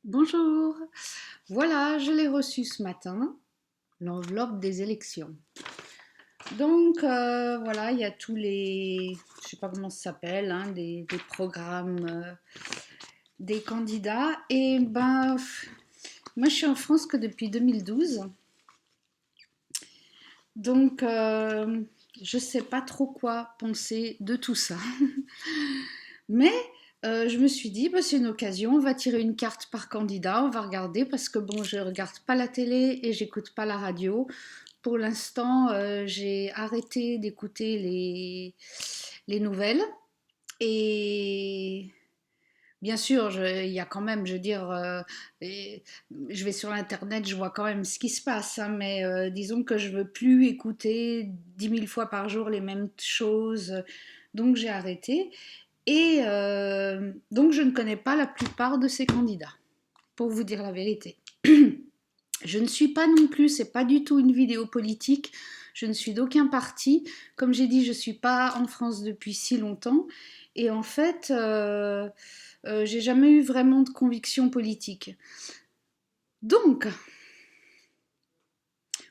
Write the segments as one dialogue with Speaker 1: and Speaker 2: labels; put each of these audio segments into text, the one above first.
Speaker 1: Bonjour, voilà, je l'ai reçu ce matin, l'enveloppe des élections. Donc voilà, il y a tous les, je sais pas comment ça s'appelle, hein, des programmes des candidats. Et ben, moi je suis en France que depuis 2012, donc je sais pas trop quoi penser de tout ça. Mais je me suis dit, bah, c'est une occasion, on va tirer une carte par candidat, on va regarder parce que bon, je regarde pas la télé et j'écoute pas la radio. Pour l'instant, j'ai arrêté d'écouter les nouvelles et bien sûr, il y a quand même, je veux dire, je vais sur Internet, je vois quand même ce qui se passe, hein, mais disons que je veux plus écouter 10 000 fois par jour les mêmes choses, donc j'ai arrêté. Et donc je ne connais pas la plupart de ces candidats, pour vous dire la vérité. Je ne suis pas non plus, c'est pas du tout une vidéo politique, je ne suis d'aucun parti. Comme j'ai dit, je ne suis pas en France depuis si longtemps. Et en fait, j'ai jamais eu vraiment de conviction politique. Donc,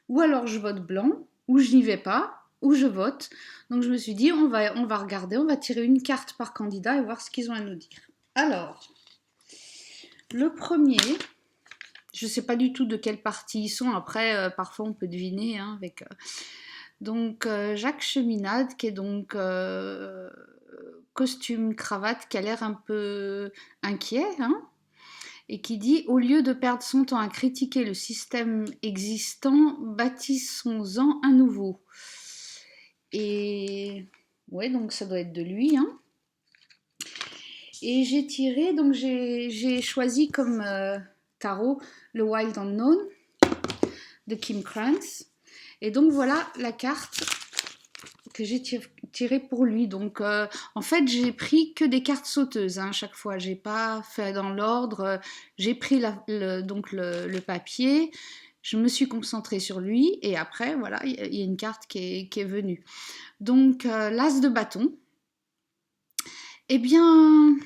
Speaker 1: ou alors je vote blanc, ou je n'y vais pas, ou je vote. Donc je me suis dit, on va regarder, on va tirer une carte par candidat et voir ce qu'ils ont à nous dire. Alors, le premier, je ne sais pas du tout de quel parti ils sont. Après, parfois on peut deviner, hein, avec donc Jacques Cheminade, qui est donc costume, cravate, qui a l'air un peu inquiet, hein, et qui dit: au lieu de perdre son temps à critiquer le système existant, bâtissons-en un nouveau. Et ouais, donc ça doit être de lui, hein. Et j'ai tiré, donc j'ai choisi comme tarot le Wild Unknown de Kim Krantz. Et donc voilà la carte que j'ai tirée pour lui. Donc en fait j'ai pris que des cartes sauteuses, hein, à chaque fois. J'ai pas fait dans l'ordre. J'ai pris donc le papier. Je me suis concentrée sur lui et après voilà il y a une carte qui est venue. Donc l'as de bâton. Eh bien,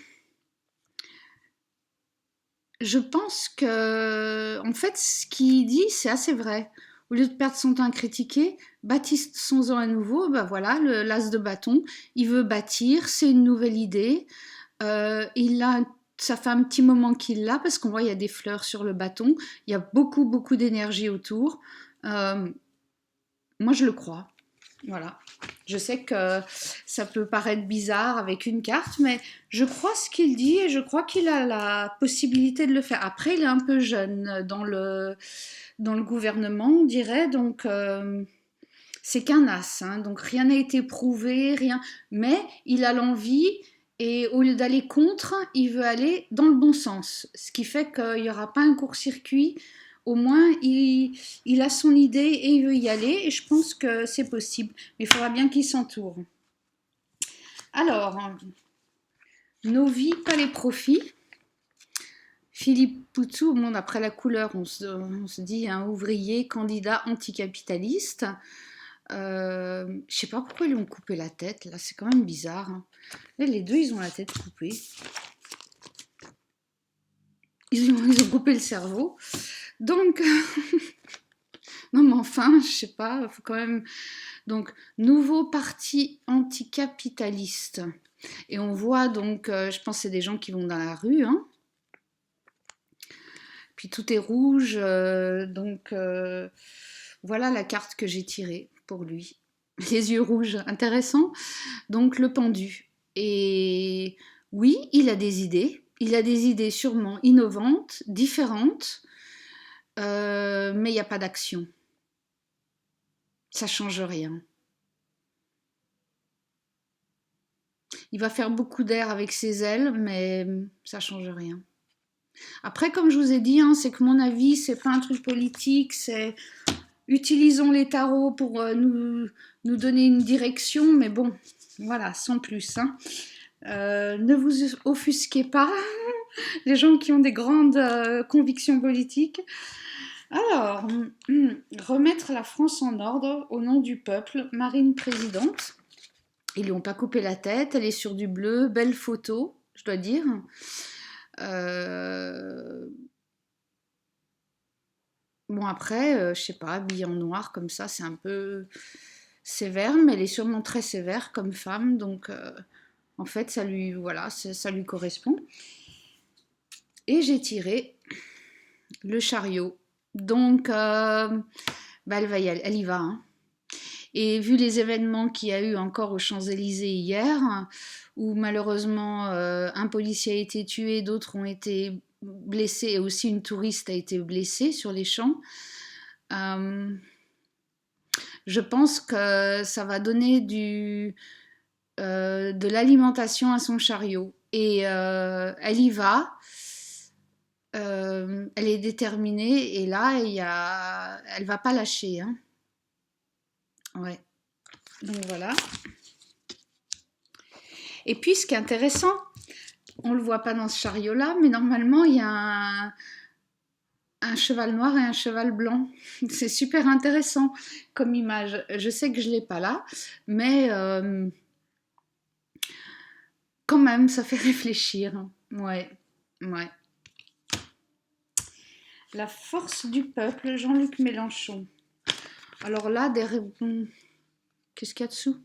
Speaker 1: je pense que, en fait, ce qu'il dit, c'est assez vrai. Au lieu de perdre son temps à critiquer, bâtissons-en à nouveau. Ben voilà, l'as de bâton, il veut bâtir, c'est une nouvelle idée. Ça fait un petit moment qu'il l'a parce qu'on voit il y a des fleurs sur le bâton. Il y a beaucoup, beaucoup d'énergie autour. Euh, Moi, je le crois. Voilà. Je sais que ça peut paraître bizarre avec une carte, mais je crois ce qu'il dit et je crois qu'il a la possibilité de le faire. Après, il est un peu jeune dans le gouvernement, on dirait, donc c'est qu'un as, hein, donc rien n'a été prouvé, rien. Mais il a l'envie et au lieu d'aller contre, il veut aller dans le bon sens. Ce qui fait qu'il n'y aura pas un court-circuit. Au moins, il a son idée et il veut y aller. Et je pense que c'est possible. Mais il faudra bien qu'il s'entoure. Alors, nos vies, pas les profits. Philippe Poutou, bon, après la couleur, on se dit un ouvrier candidat anticapitaliste. Je sais pas pourquoi ils lui ont coupé la tête, là, c'est quand même bizarre, hein. Là, les deux, ils ont la tête coupée. Ils ont coupé le cerveau. Donc, non, mais enfin, je sais pas, faut quand même. Donc, nouveau parti anticapitaliste. Et on voit donc, je pense que c'est des gens qui vont dans la rue, hein. Puis tout est rouge, donc voilà la carte que j'ai tirée pour lui. Les yeux rouges, intéressant. Donc le pendu. Et oui, il a des idées. Il a des idées sûrement innovantes, différentes, mais il n'y a pas d'action. Ça change rien. Il va faire beaucoup d'air avec ses ailes, mais ça change rien. Après, comme je vous ai dit, hein, c'est que mon avis, c'est pas un truc politique, c'est utilisons les tarots pour nous donner une direction, mais bon, voilà, sans plus, hein. Ne vous offusquez pas, les gens qui ont des grandes convictions politiques. Alors, remettre la France en ordre au nom du peuple, Marine présidente. Ils lui ont pas coupé la tête, elle est sur du bleu, belle photo, je dois dire. Euh, Bon, après, je sais pas, habillée en noir comme ça, c'est un peu sévère, mais elle est sûrement très sévère comme femme, donc en fait, ça lui, voilà, ça lui correspond. Et j'ai tiré le chariot. Donc, bah, elle y va. Hein. Et vu les événements qu'il y a eu encore aux Champs-Élysées hier, où malheureusement un policier a été tué, d'autres ont été blessés, et aussi une touriste a été blessée sur les champs, je pense que ça va donner de l'alimentation à son chariot. Et elle y va. Elle est déterminée et là, elle va pas lâcher. Hein. Ouais. Donc voilà. Et puis, ce qui est intéressant, on le voit pas dans ce chariot-là, mais normalement, il y a un cheval noir et un cheval blanc. C'est super intéressant comme image. Je sais que je l'ai pas là, mais quand même, ça fait réfléchir. Ouais, ouais. La force du peuple, Jean-Luc Mélenchon. Alors là, qu'est-ce qu'il y a dessous?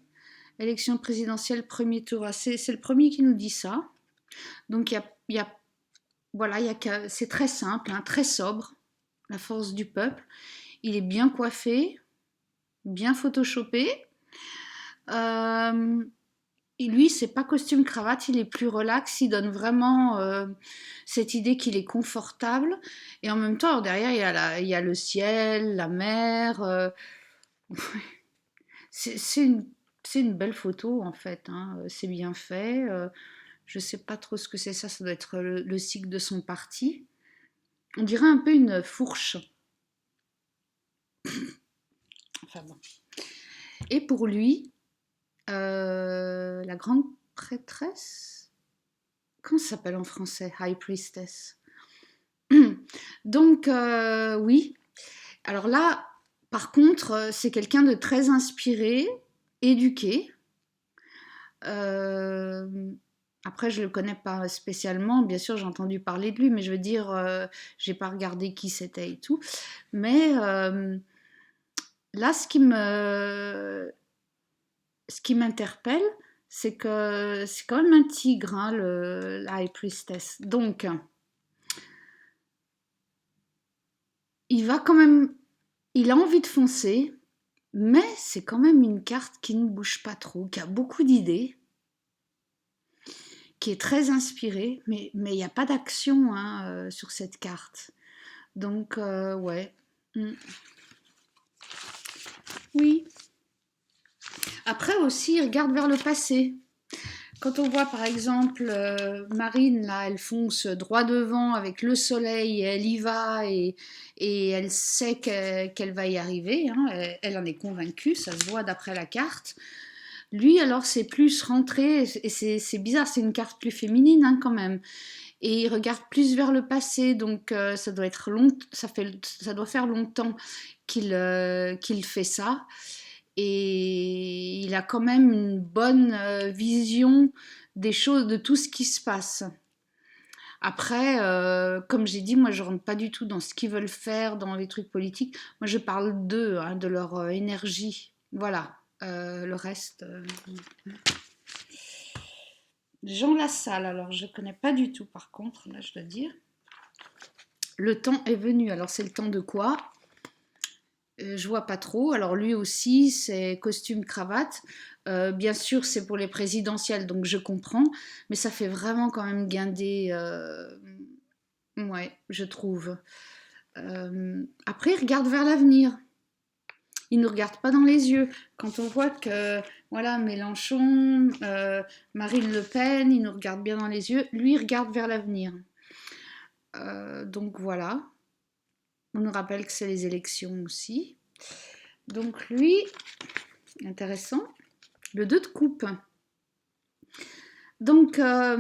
Speaker 1: Élection présidentielle, premier tour. Ah, c'est le premier qui nous dit ça. Donc voilà, c'est très simple, hein, très sobre. La force du peuple. Il est bien coiffé, bien photoshopé. Et lui, c'est pas costume cravate, il est plus relax, il donne vraiment cette idée qu'il est confortable. Et en même temps, derrière, il y a le ciel, la mer. C'est une belle photo en fait. Hein. C'est bien fait. Je sais pas trop ce que c'est ça. Ça doit être le sigle de son parti. On dirait un peu une fourche. Enfin bon. Et pour lui, la grande prêtresse, comment ça s'appelle en français? High priestess. Donc oui. Alors là, par contre, c'est quelqu'un de très inspiré, éduqué. Après, je le connais pas spécialement. Bien sûr, j'ai entendu parler de lui, mais je veux dire, j'ai pas regardé qui c'était et tout. Mais là, ce qui m'interpelle, c'est que c'est quand même un tigre, hein, la High Priestess. Donc, il va quand même, il a envie de foncer, mais c'est quand même une carte qui ne bouge pas trop, qui a beaucoup d'idées, qui est très inspirée, mais il n'y a pas d'action hein, sur cette carte. Donc, ouais. Oui. Après aussi, il regarde vers le passé. Quand on voit par exemple Marine, là, elle fonce droit devant avec le soleil, elle y va et elle sait qu'elle va y arriver, hein, elle en est convaincue, ça se voit d'après la carte. Lui, alors, c'est plus rentré, et c'est bizarre, c'est une carte plus féminine hein, quand même. Et il regarde plus vers le passé, donc ça doit être ça doit faire longtemps qu'il fait ça. Et il a quand même une bonne vision des choses, de tout ce qui se passe. Après, comme j'ai dit, moi je rentre pas du tout dans ce qu'ils veulent faire, dans les trucs politiques. Moi je parle d'eux, hein, de leur énergie. Voilà. Le reste. Jean Lassalle, alors je connais pas du tout par contre, là je dois dire. Le temps est venu. Alors c'est le temps de quoi? Je vois pas trop. Alors lui aussi, c'est costume cravate. Bien sûr, c'est pour les présidentielles, donc je comprends. Mais ça fait vraiment quand même guinder. Ouais, je trouve. Après, il regarde vers l'avenir. Il ne nous regarde pas dans les yeux. Quand on voit que, voilà, Mélenchon, Marine Le Pen, il nous regarde bien dans les yeux. Lui, il regarde vers l'avenir. Donc voilà. On nous rappelle que c'est les élections aussi. Donc lui, intéressant. Le 2 de coupe. Donc, ça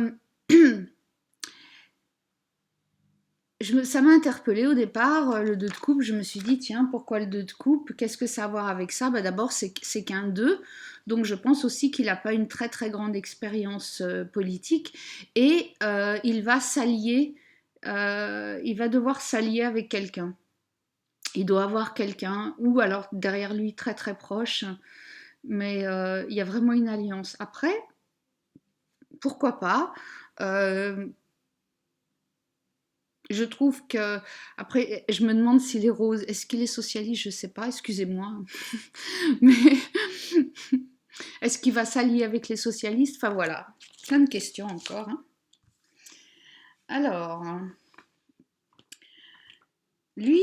Speaker 1: m'a interpellée au départ, le 2 de coupe. Je me suis dit, tiens, pourquoi le 2 de coupe? Qu'est-ce que ça a à voir avec ça? Bah, d'abord, c'est qu'un 2. Donc, je pense aussi qu'il n'a pas une très très grande expérience politique. Et il va s'allier, il va devoir s'allier avec quelqu'un. Il doit avoir quelqu'un, ou alors derrière lui très très proche, mais il y a vraiment une alliance. Après, pourquoi pas. Euh, je trouve que, après, je me demande s'il est rose. Est-ce qu'il est socialiste? Je sais pas, excusez-moi. Mais est-ce qu'il va s'allier avec les socialistes? Enfin voilà, plein de questions encore, hein. Alors, lui,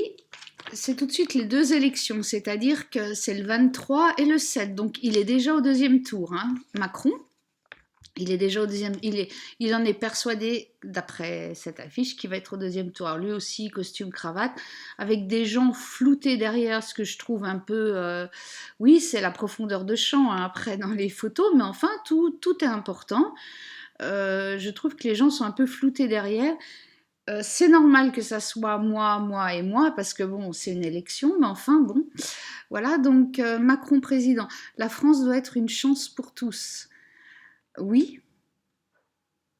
Speaker 1: c'est tout de suite les deux élections, c'est-à-dire que c'est le 23 et le 7, donc il est déjà au deuxième tour, hein. Macron. Il est déjà au deuxième, il en est persuadé, d'après cette affiche, qu'il va être au deuxième tour. Alors lui aussi, costume, cravate, avec des gens floutés derrière, ce que je trouve un peu... oui, c'est la profondeur de champ, hein, après, dans les photos, mais enfin, tout est important. Je trouve que les gens sont un peu floutés derrière. C'est normal que ça soit moi et moi, parce que bon, c'est une élection, mais enfin, bon. Voilà, donc Macron président. La France doit être une chance pour tous. Oui,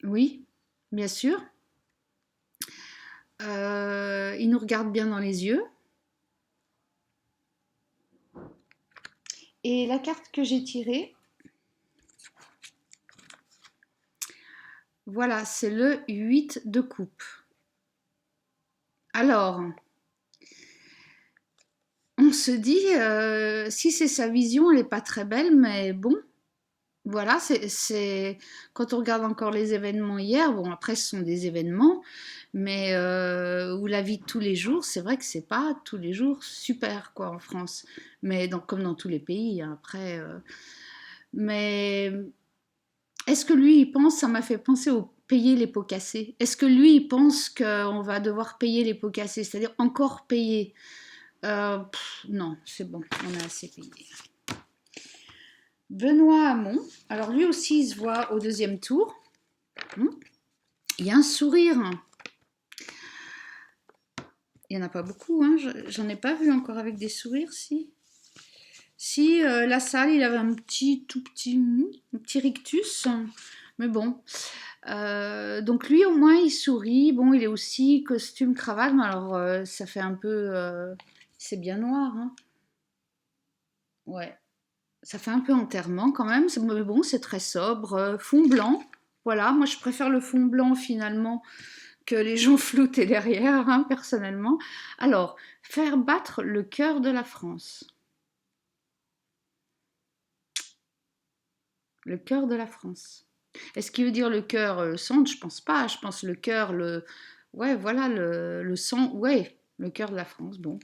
Speaker 1: oui, bien sûr. Il nous regarde bien dans les yeux. Et la carte que j'ai tirée, voilà, c'est le 8 de coupe. Alors, on se dit, si c'est sa vision, elle n'est pas très belle, mais bon, voilà, quand on regarde encore les événements hier, bon après ce sont des événements, mais où la vie de tous les jours, c'est vrai que c'est pas tous les jours super quoi en France, mais comme dans tous les pays, hein, après. Mais est-ce que lui il pense, ça m'a fait penser au payer les pots cassés. Est-ce que lui il pense qu'on va devoir payer les pots cassés, c'est-à-dire encore payer? Non, c'est bon, on a assez payé. Benoît Hamon, alors lui aussi il se voit au deuxième tour. Il y a un sourire. Il n'y en a pas beaucoup, hein. J'en ai pas vu encore avec des sourires, si. Si, la salle, il avait un tout petit rictus. Mais bon. Donc lui, au moins, il sourit. Bon, il est aussi costume, cravate, mais alors ça fait un peu... c'est bien noir, hein. Ouais. Ça fait un peu enterrement quand même, mais bon, c'est très sobre. Fond blanc, voilà, moi je préfère le fond blanc finalement que les gens floutés derrière, hein, personnellement. Alors, faire battre le cœur de la France. Le cœur de la France. Est-ce qu'il veut dire le cœur, le centre? Je pense pas, je pense le cœur, ouais, voilà, le sang, ouais, le cœur de la France, bon.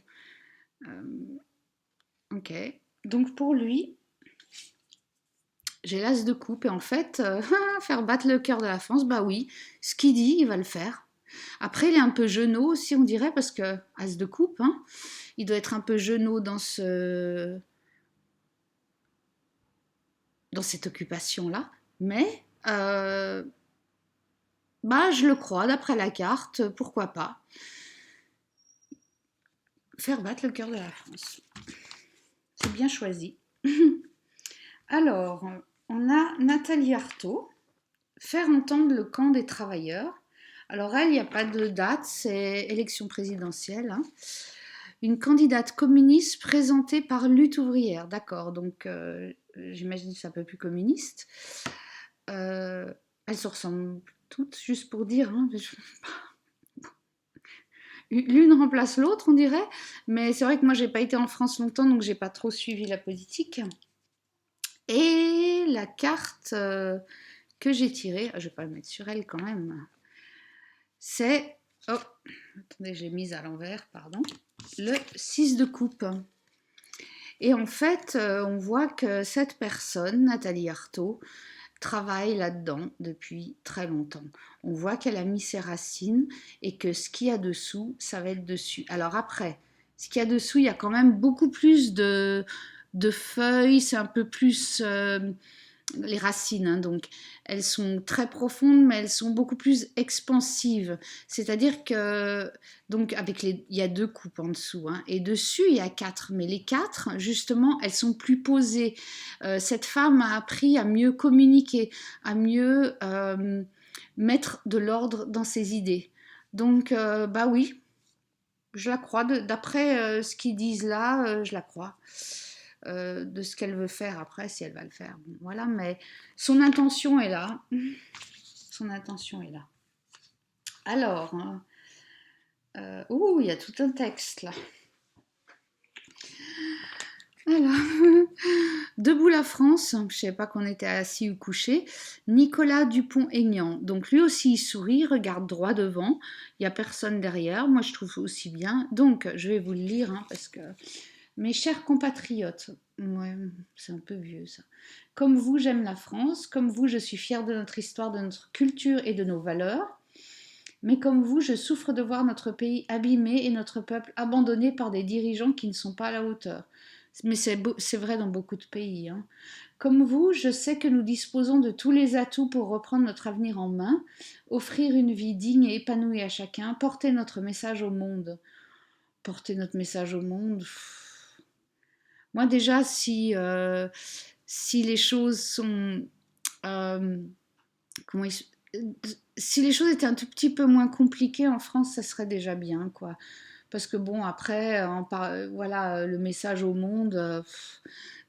Speaker 1: Ok, donc pour lui, j'ai l'as de coupe et en fait, faire battre le cœur de la France, bah oui, ce qu'il dit, il va le faire. Après, il est un peu genaud aussi, on dirait, parce que as de coupe, hein, il doit être un peu genaud dans cette occupation-là. Mais, bah, je le crois, d'après la carte, pourquoi pas. Faire battre le cœur de la France. C'est bien choisi. Alors, on a Nathalie Arthaud, faire entendre le camp des travailleurs. Alors elle, il n'y a pas de date, c'est élection présidentielle, hein. Une candidate communiste présentée par Lutte ouvrière, d'accord, donc j'imagine que c'est un peu plus communiste. Elles se ressemblent toutes, juste pour dire, hein. L'une remplace l'autre, on dirait, mais c'est vrai que moi, j'ai pas été en France longtemps, donc j'ai pas trop suivi la politique. Et la carte que j'ai tirée, je vais pas le mettre sur elle quand même, c'est, oh, attendez, je l'ai mise à l'envers, pardon, le 6 de coupe. Et en fait, on voit que cette personne, Nathalie Arthaud, travaille là-dedans depuis très longtemps. On voit qu'elle a mis ses racines et que ce qu'il y a dessous, ça va être dessus. Alors après, ce qu'il y a dessous, il y a quand même beaucoup plus de feuilles, c'est un peu plus... les racines, hein, donc elles sont très profondes, mais elles sont beaucoup plus expansives. C'est-à-dire que, donc il y a 2 coupes en dessous, hein, et dessus il y a 4, mais les 4, justement, elles sont plus posées. Cette femme a appris à mieux communiquer, à mieux mettre de l'ordre dans ses idées. Donc, bah oui, Je la crois, d'après ce qu'ils disent là, je la crois. De ce qu'elle veut faire après, si elle va le faire. Bon, voilà, mais son intention est là. Son intention est là. Alors, il y a tout un texte là. Alors, debout la France, je ne savais pas qu'on était assis ou couché, Nicolas Dupont-Aignan. Donc lui aussi il sourit, regarde droit devant, il n'y a personne derrière, moi je trouve aussi bien. Donc je vais vous le lire parce que mes chers compatriotes, ouais, c'est un peu vieux ça. Comme vous, j'aime la France, comme vous, je suis fière de notre histoire, de notre culture et de nos valeurs. Mais comme vous, je souffre de voir notre pays abîmé et notre peuple abandonné par des dirigeants qui ne sont pas à la hauteur. Mais c'est vrai dans beaucoup de pays. Hein. Comme vous, je sais que nous disposons de tous les atouts pour reprendre notre avenir en main, offrir une vie digne et épanouie à chacun, porter notre message au monde. Porter notre message au monde. Moi déjà, si les choses sont... comment si les choses étaient un tout petit peu moins compliquées en France, ça serait déjà bien, quoi. Parce que bon, après, voilà, le message au monde,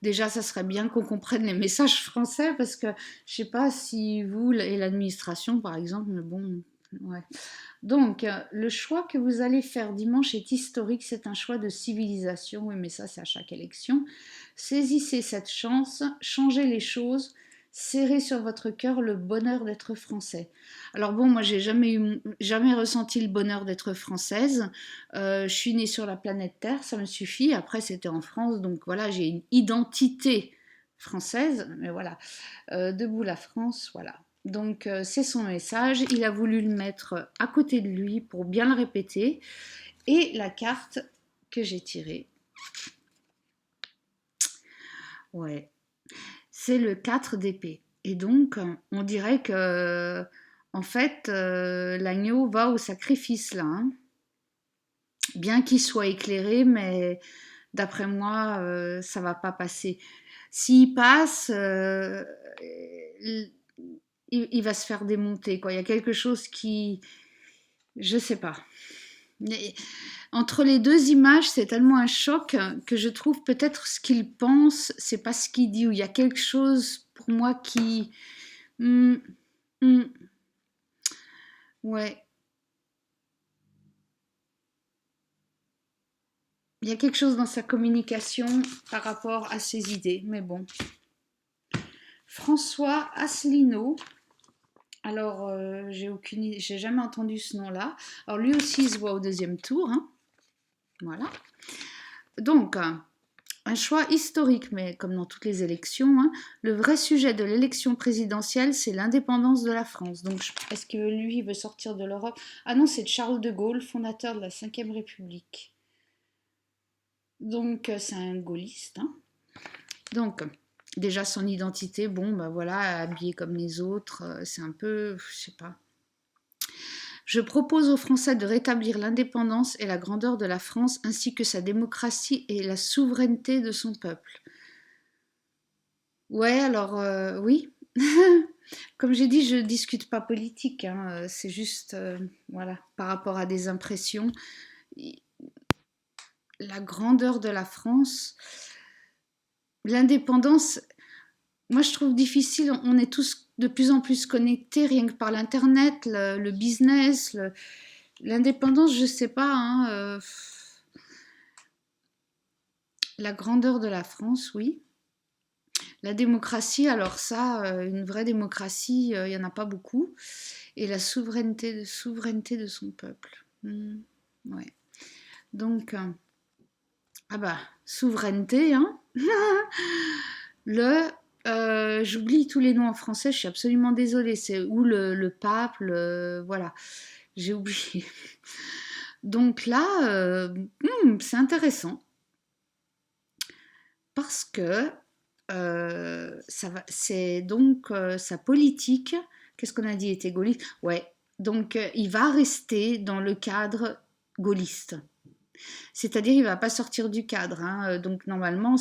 Speaker 1: déjà, ça serait bien qu'on comprenne les messages français, parce que je sais pas si vous et l'administration, par exemple, mais bon, ouais. Donc, le choix que vous allez faire dimanche est historique, c'est un choix de civilisation, oui, mais ça, c'est à chaque élection. Saisissez cette chance, changez les choses, serrez sur votre cœur le bonheur d'être français. Alors bon, moi, j'ai jamais ressenti le bonheur d'être française. Je suis née sur la planète Terre, ça me suffit. Après, c'était en France, donc voilà, j'ai une identité française, mais voilà. Debout la France, voilà. Donc c'est son message, il a voulu le mettre à côté de lui pour bien le répéter. Et la carte que j'ai tirée, ouais, c'est le 4 d'épée. Et donc on dirait que en fait l'agneau va au sacrifice là. Hein. Bien qu'il soit éclairé, mais d'après moi ça va pas passer. S'il passe, il va se faire démonter. Quoi. Il y a quelque chose qui... Je sais pas. Mais entre les deux images, c'est tellement un choc que je trouve peut-être ce qu'il pense, c'est pas ce qu'il dit. Ou il y a quelque chose pour moi qui... Hmm, hmm, ouais. Il y a quelque chose dans sa communication par rapport à ses idées. Mais bon. François Asselineau. Alors, j'ai jamais entendu ce nom-là. Alors, lui aussi, il se voit au deuxième tour. Hein. Voilà. Donc, un choix historique, mais comme dans toutes les élections, hein, le vrai sujet de l'élection présidentielle, c'est l'indépendance de la France. Donc, est-ce que lui, il veut sortir de l'Europe? Ah non, c'est Charles de Gaulle, fondateur de la Ve République. Donc, c'est un gaulliste. Hein. Donc, déjà, son identité, bon, ben voilà, habillé comme les autres, c'est un peu, je sais pas. Je propose aux Français de rétablir l'indépendance et la grandeur de la France, ainsi que sa démocratie et la souveraineté de son peuple. Ouais, alors oui. Comme j'ai dit, je ne discute pas politique, hein, c'est juste voilà, par rapport à des impressions. La grandeur de la France, l'indépendance, moi je trouve difficile, on est tous de plus en plus connectés, rien que par l'internet, le business, l'indépendance, je sais pas, hein, la grandeur de la France, oui. La démocratie, alors ça, une vraie démocratie, il n'y en a pas beaucoup. Et la souveraineté de son peuple. Ouais. Donc, ah bah, souveraineté, hein. J'oublie tous les noms en français, je suis absolument désolée. C'est ou le pape, voilà, j'ai oublié. Donc là, c'est intéressant. Parce que c'est donc sa politique, qu'est-ce qu'on a dit, était gaulliste? Ouais, donc il va rester dans le cadre gaulliste. C'est-à-dire, il ne va pas sortir du cadre. Hein. Donc, normalement,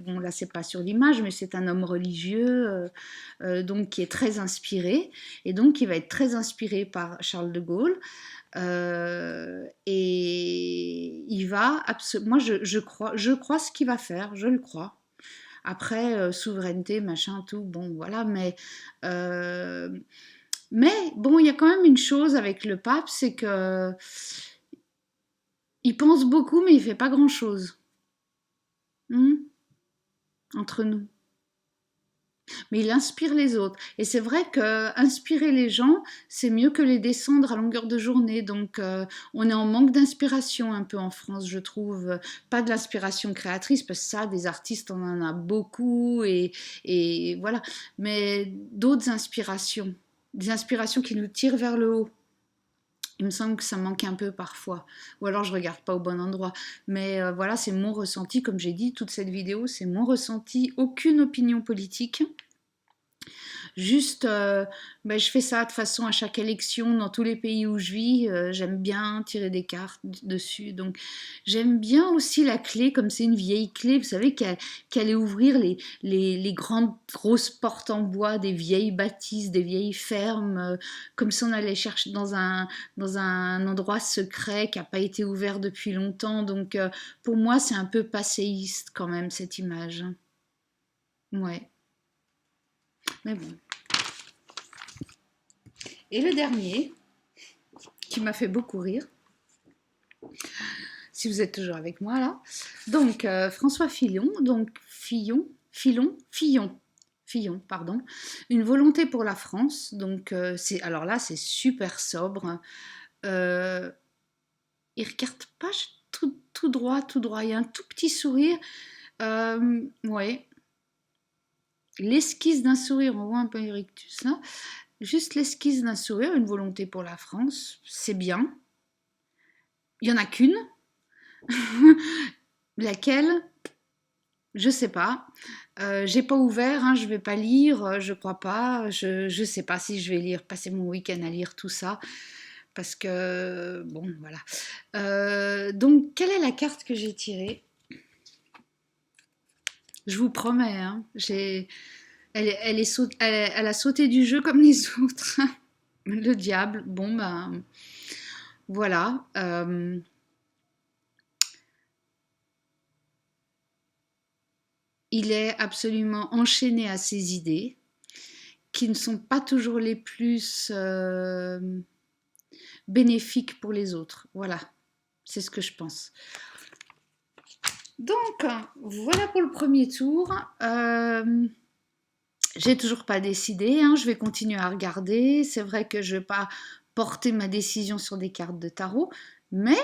Speaker 1: bon, là, c'est pas sur l'image, mais c'est un homme religieux, donc qui est très inspiré. Et donc, il va être très inspiré par Charles de Gaulle. il va moi je crois ce qu'il va faire, je le crois. Après, souveraineté, machin, tout, bon, voilà, euh, mais bon, il y a quand même une chose avec le pape, c'est que il pense beaucoup, mais il fait pas grand-chose. Entre nous. Mais il inspire les autres. Et c'est vrai que inspirer les gens, c'est mieux que les descendre à longueur de journée. Donc, on est en manque d'inspiration un peu en France, je trouve. Pas de l'inspiration créatrice, parce que ça, des artistes, on en a beaucoup, et voilà. Mais d'autres inspirations, des inspirations qui nous tirent vers le haut. Il me semble que ça manque un peu parfois, ou alors je regarde pas au bon endroit. Mais voilà, c'est mon ressenti, comme j'ai dit, toute cette vidéo, c'est mon ressenti, aucune opinion politique. Juste, ben, je fais ça de toute façon à chaque élection dans tous les pays où je vis. J'aime bien tirer des cartes dessus. Donc, j'aime bien aussi la clé, comme c'est une vieille clé, vous savez, qu'elle allait ouvrir les grandes grosses portes en bois des vieilles bâtisses, des vieilles fermes, comme si on allait chercher dans un endroit secret qui n'a pas été ouvert depuis longtemps. Donc, pour moi, c'est un peu passéiste quand même, cette image. Ouais, mais bon. Et le dernier, qui m'a fait beaucoup rire, si vous êtes toujours avec moi là, donc François Fillon, Fillon, pardon, une volonté pour la France, donc alors là c'est super sobre, il regarde pas tout droit, il y a un tout petit sourire, ouais, l'esquisse d'un sourire, on voit un peu Erictus là, juste l'esquisse d'un sourire, une volonté pour la France, c'est bien. Il n'y en a qu'une. Laquelle? Je sais pas. J'ai pas ouvert, hein, je vais pas lire, je crois pas. Je sais pas si je vais lire, passer mon week-end à lire tout ça. Parce que, bon, voilà. Donc, quelle est la carte que j'ai tirée? Je vous promets, hein, elle a sauté du jeu comme les autres. Le diable, bon, ben, voilà. Il est absolument enchaîné à ses idées, qui ne sont pas toujours les plus bénéfiques pour les autres. Voilà, c'est ce que je pense. Donc, voilà pour le premier tour. J'ai toujours pas décidé, hein, je vais continuer à regarder. C'est vrai que je vais pas porter ma décision sur des cartes de tarot, mais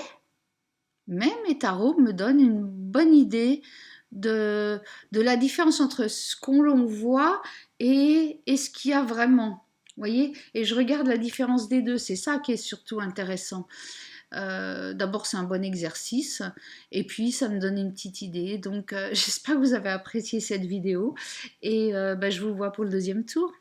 Speaker 1: mes tarots me donnent une bonne idée de la différence entre ce qu'on voit et ce qu'il y a vraiment. Voyez? Et je regarde la différence des deux, c'est ça qui est surtout intéressant. D'abord, c'est un bon exercice, et puis ça me donne une petite idée. Donc, j'espère que vous avez apprécié cette vidéo, et je vous vois pour le deuxième tour.